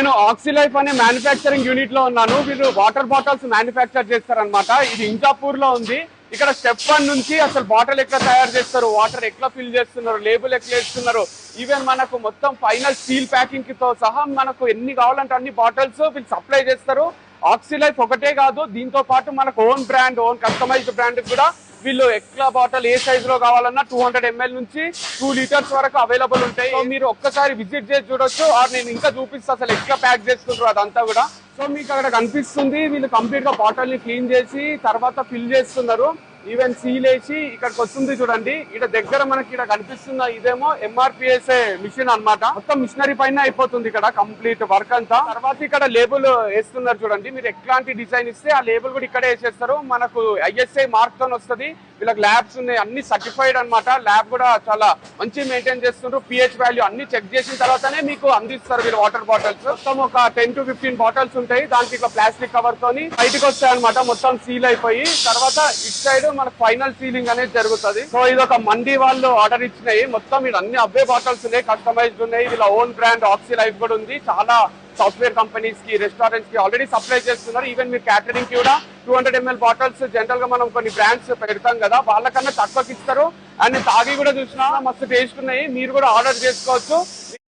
నేను ఆక్సిలైఫ్ అనే manufacturing unit లో ఉన్నాను. వీళ్ళు వాటర్ బాటిల్స్ మ్యానుఫ్యాక్చర్ చేస్తారనమాట. ఇది ఇంజాపూర్ లో ఉంది. ఇక్కడ స్టెప్ 1 నుంచి అసలు బాటిల్ ఎట్లా తయారు చేస్తారు, వాటర్ ఎట్లా ఫిల్ చేస్తున్నారు, లేబుల్ ఎట్లా వేస్తున్నారు, ఈవెన్ మనకు మొత్తం ఫైనల్ స్టీల్ ప్యాకింగ్ తో సహా మనకు ఎన్ని కావాలంటే అన్ని బాటిల్స్ వీళ్ళు సప్లై చేస్తారు. ఆక్సిలైఫ్ ఒకటే కాదు, దీంతో పాటు మనకు own brand, own customized brand కూడా వీళ్ళు ఎక్లా బాటిల్ ఏ సైజ్ లో కావాలన్నా 200 ml నుంచి 2 లీటర్స్ వరకు అవైలబుల్ ఉంటాయి. సో మీరు ఒక్కసారి విజిట్ చేసి చూడొచ్చు. ఆర్ నేను ఇంకా చూపిస్తా అసలు ఎట్లా ప్యాక్ చేసుకుంటారు అదంతా కూడా. సో మీకు అక్కడ కనిపిస్తుంది వీళ్ళు కంప్లీట్ గా బాటిల్ ని క్లీన్ చేసి తర్వాత ఫిల్ చేస్తున్నారు. ఈవెన్ సీల్ వేసి ఇక్కడికి వస్తుంది చూడండి. ఇక్కడ దగ్గర మనకి ఇక్కడ కనిపిస్తున్న ఇదేమో ఎంఆర్పిఎస్ మిషన్ అన్నమాట. మొత్తం మిషనరీ పైన అయిపోతుంది ఇక్కడ కంప్లీట్ వర్క్ అంతా. తర్వాత ఇక్కడ లేబుల్ వేస్తున్నారు చూడండి. మీరు ఎట్లాంటి డిజైన్ ఇస్తే ఆ లేబుల్ కూడా ఇక్కడే వేసేస్తారు. మనకు ఐఎస్ఐ మార్క్ తో వస్తుంది. వీళ్ళకి ల్యాబ్స్ ఉన్నాయి, అన్ని సర్టిఫైడ్ అన్నమాట. ల్యాబ్ కూడా చాలా మంచి మెయింటైన్ చేస్తున్నారు. పిహెచ్ వాల్యూ అన్ని చెక్ చేసిన తర్వాతనే మీకు అందిస్తారు వీళ్ళు వాటర్ బాటిల్స్. మొత్తం ఒక 10 to 15 బాటిల్స్ ఉంటాయి. దానికి ఇట్లా ప్లాస్టిక్ కవర్ తోని బయటకు వస్తాయి అనమాట. మొత్తం సీల్ అయిపోయి తర్వాత ఇటు సైడ్ మనకు ఫైనల్ సీలింగ్ అనేది జరుగుతుంది. సో ఇది ఒక మండీ వాళ్ళు ఆర్డర్ ఇచ్చినాయి. మొత్తం ఇది అన్ని అవే బాటిల్స్ ఉన్నాయి, కస్టమైజ్డ్ ఉన్నాయి. వీళ్ళ ఓన్ బ్రాండ్ ఆక్సిలైఫ్ కూడా ఉంది. చాలా సాఫ్ట్వేర్ కంపెనీస్ కి, రెస్టారెంట్స్ కి ఆల్రెడీ సప్లై చేస్తున్నారు. ఈవెన్ మీరు క్యాటరింగ్ కి కూడా 200 ml బాటిల్స్ జనరల్ గా మనం కొన్ని బ్రాండ్స్ పెడతాం కదా, వాళ్ళకన్నా తక్కువకి ఇస్తారు. అండ్ తాగి కూడా చూసినా మస్తు టేస్ట్ ఉన్నాయి. మీరు కూడా ఆర్డర్ చేసుకోవచ్చు.